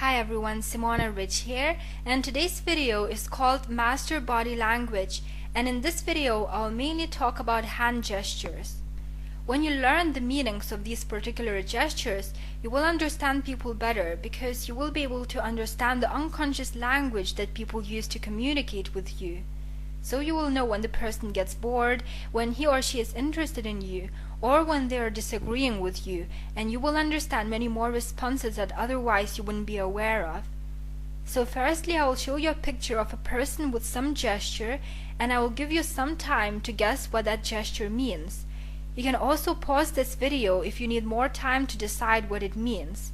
Hi everyone, Simona Rich here, and today's video is called Master Body Language, and in this video I'll mainly talk about hand gestures. When you learn the meanings of these particular gestures, you will understand people better because you will be able to understand the unconscious language that people use to communicate with you. So you will know when the person gets bored, when he or she is interested in you, or when they are disagreeing with you, and you will understand many more responses that otherwise you wouldn't be aware of. So firstly, I will show you a picture of a person with some gesture, and I will give you some time to guess what that gesture means. You can also pause this video if you need more time to decide what it means.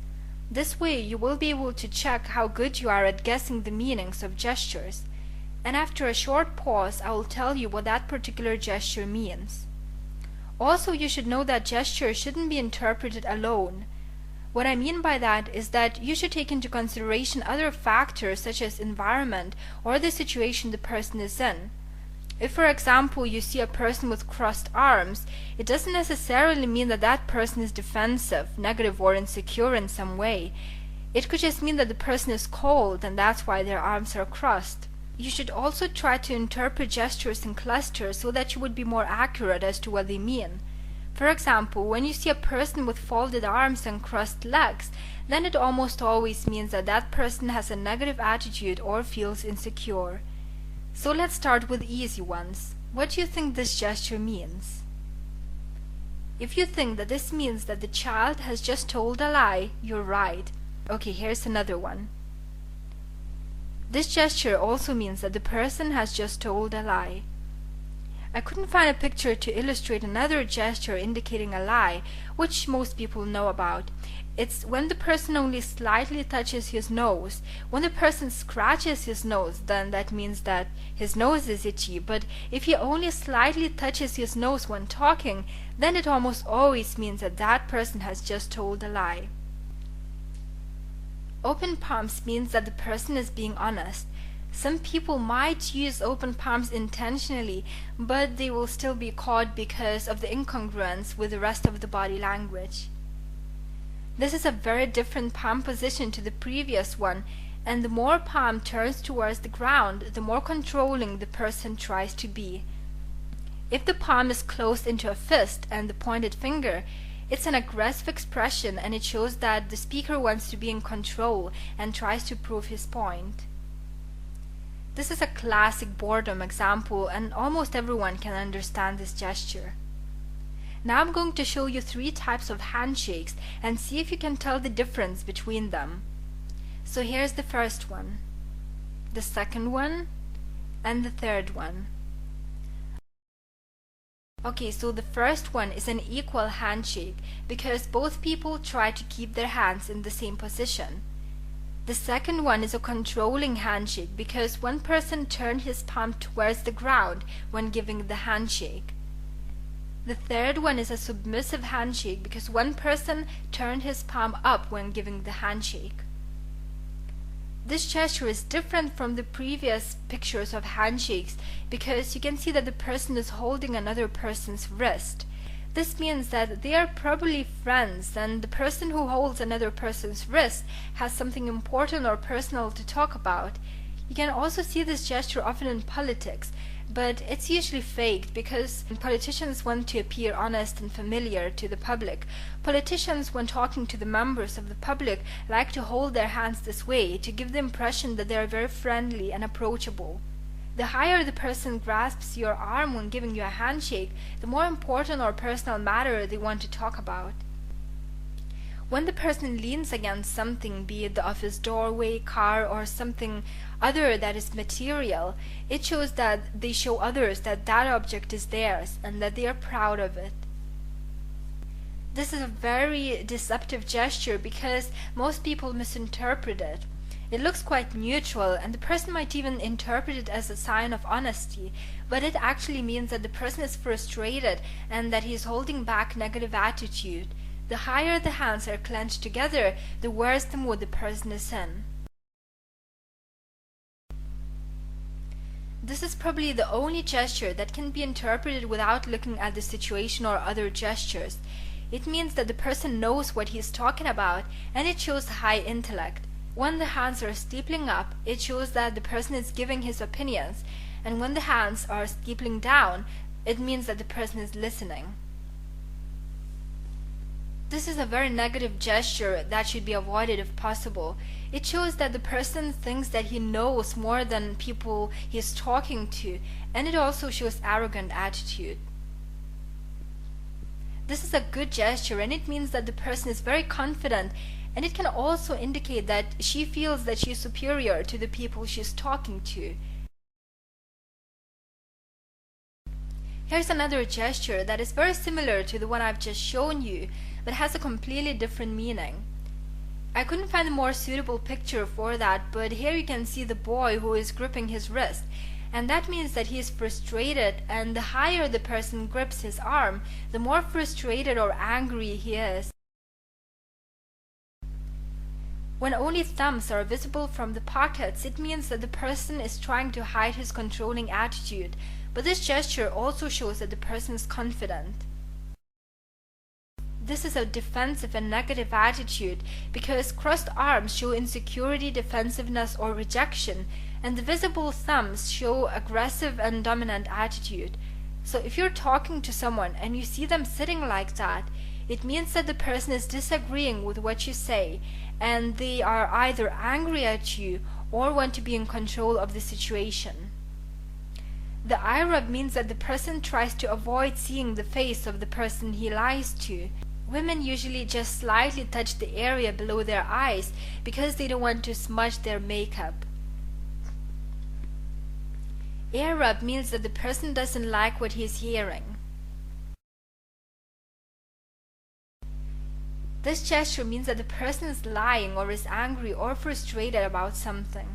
This way you will be able to check how good you are at guessing the meanings of gestures. And after a short pause, I will tell you what that particular gesture means. Also, you should know that gestures shouldn't be interpreted alone. What I mean by that is that you should take into consideration other factors such as environment or the situation the person is in. If, for example, you see a person with crossed arms, it doesn't necessarily mean that that person is defensive, negative, or insecure in some way. It could just mean that the person is cold and that's why their arms are crossed. You should also try to interpret gestures in clusters so that you would be more accurate as to what they mean. For example, when you see a person with folded arms and crossed legs, then it almost always means that that person has a negative attitude or feels insecure. So let's start with easy ones. What do you think this gesture means? If you think that this means that the child has just told a lie, you're right. Okay, here's another one. This gesture also means that the person has just told a lie. I couldn't find a picture to illustrate another gesture indicating a lie, which most people know about. It's when the person only slightly touches his nose. When the person scratches his nose, then that means that his nose is itchy, but if he only slightly touches his nose when talking, then it almost always means that that person has just told a lie. Open palms means that the person is being honest. Some people might use open palms intentionally, but they will still be caught because of the incongruence with the rest of the body language. This is a very different palm position to the previous one, and the more palm turns towards the ground, the more controlling the person tries to be. If the palm is closed into a fist and the pointed finger, it's an aggressive expression, and it shows that the speaker wants to be in control and tries to prove his point. This is a classic boredom example, and almost everyone can understand this gesture. Now I'm going to show you 3 types of handshakes and see if you can tell the difference between them. So here's the first one, the second one, and the third one. Okay, so the first one is an equal handshake because both people try to keep their hands in the same position. The second one is a controlling handshake because one person turned his palm towards the ground when giving the handshake. The third one is a submissive handshake because one person turned his palm up when giving the handshake. This gesture is different from the previous pictures of handshakes because you can see that the person is holding another person's wrist. This means that they are probably friends, and the person who holds another person's wrist has something important or personal to talk about. You can also see this gesture often in politics, but it's usually faked because politicians want to appear honest and familiar to the public. Politicians, when talking to the members of the public, like to hold their hands this way to give the impression that they are very friendly and approachable. The higher the person grasps your arm when giving you a handshake, the more important or personal matter they want to talk about. When the person leans against something, be it the office doorway, car, or something other that is material, it shows that they show others that that object is theirs and that they are proud of it. This is a very deceptive gesture because most people misinterpret it. It looks quite neutral, and the person might even interpret it as a sign of honesty, but it actually means that the person is frustrated and that he is holding back negative attitude. The higher the hands are clenched together, the worse the mood the person is in. This is probably the only gesture that can be interpreted without looking at the situation or other gestures. It means that the person knows what he is talking about, and it shows high intellect. When the hands are steepling up, it shows that the person is giving his opinions, and when the hands are steepling down, it means that the person is listening. This is a very negative gesture that should be avoided if possible. It shows that the person thinks that he knows more than people he is talking to, and it also shows arrogant attitude. This is a good gesture, and it means that the person is very confident, and it can also indicate that she feels that she is superior to the people she is talking to. Here's another gesture that is very similar to the one I've just shown you, but has a completely different meaning. I couldn't find a more suitable picture for that, but here you can see the boy who is gripping his wrist, and that means that he is frustrated, and the higher the person grips his arm, the more frustrated or angry he is. When only thumbs are visible from the pockets, it means that the person is trying to hide his controlling attitude, but this gesture also shows that the person is confident. This is a defensive and negative attitude because crossed arms show insecurity, defensiveness, or rejection, and the visible thumbs show aggressive and dominant attitude. So if you're talking to someone and you see them sitting like that, it means that the person is disagreeing with what you say, and they are either angry at you or want to be in control of the situation. The eye rub means that the person tries to avoid seeing the face of the person he lies to. Women usually just slightly touch the area below their eyes because they don't want to smudge their makeup. Ear rub means that the person doesn't like what he is hearing. This gesture means that the person is lying or is angry or frustrated about something.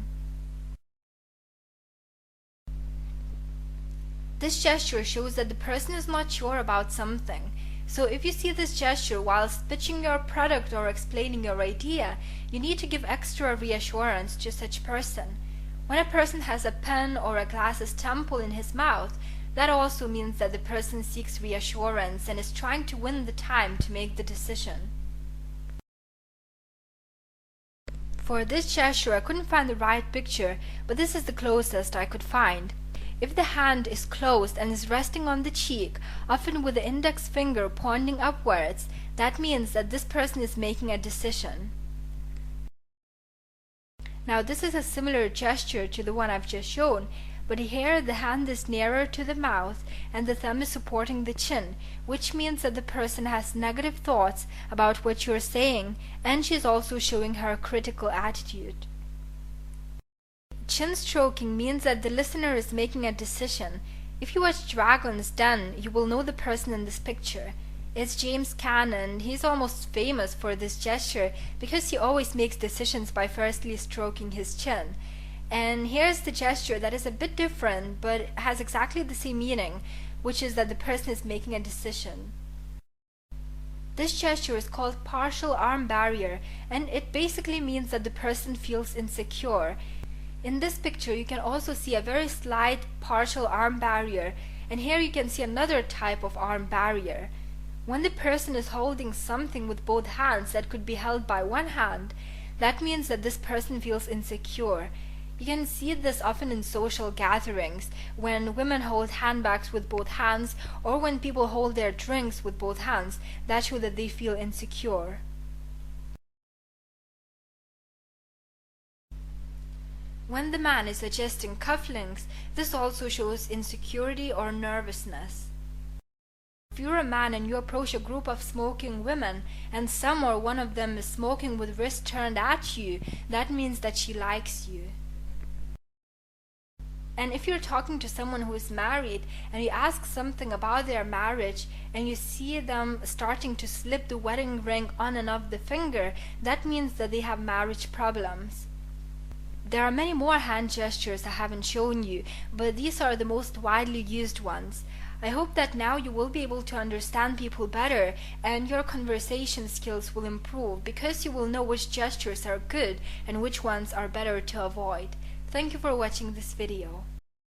This gesture shows that the person is not sure about something. So if you see this gesture whilst pitching your product or explaining your idea, you need to give extra reassurance to such person. When a person has a pen or a glass temple in his mouth, that also means that the person seeks reassurance and is trying to win the time to make the decision. For this gesture, I couldn't find the right picture, but this is the closest I could find. If the hand is closed and is resting on the cheek, often with the index finger pointing upwards, that means that this person is making a decision. Now this is a similar gesture to the one I've just shown, but here the hand is nearer to the mouth and the thumb is supporting the chin, which means that the person has negative thoughts about what you're saying, and she's also showing her critical attitude. Chin stroking means that the listener is making a decision. If you watch Dragon's Den, you will know the person in this picture. It's James Caan, and he's almost famous for this gesture because he always makes decisions by firstly stroking his chin. And here's the gesture that is a bit different but has exactly the same meaning, which is that the person is making a decision. This gesture is called partial arm barrier, and it basically means that the person feels insecure. In this picture you can also see a very slight partial arm barrier, and here you can see another type of arm barrier. When the person is holding something with both hands that could be held by one hand, that means that this person feels insecure. You can see this often in social gatherings, when women hold handbags with both hands, or when people hold their drinks with both hands. That shows that they feel insecure. When the man is adjusting cufflinks, this also shows insecurity or nervousness. If you're a man and you approach a group of smoking women and some or one of them is smoking with wrist turned at you, that means that she likes you. And if you're talking to someone who is married and you ask something about their marriage and you see them starting to slip the wedding ring on and off the finger, that means that they have marriage problems. There are many more hand gestures I haven't shown you, but these are the most widely used ones. I hope that now you will be able to understand people better and your conversation skills will improve because you will know which gestures are good and which ones are better to avoid. Thank you for watching this video.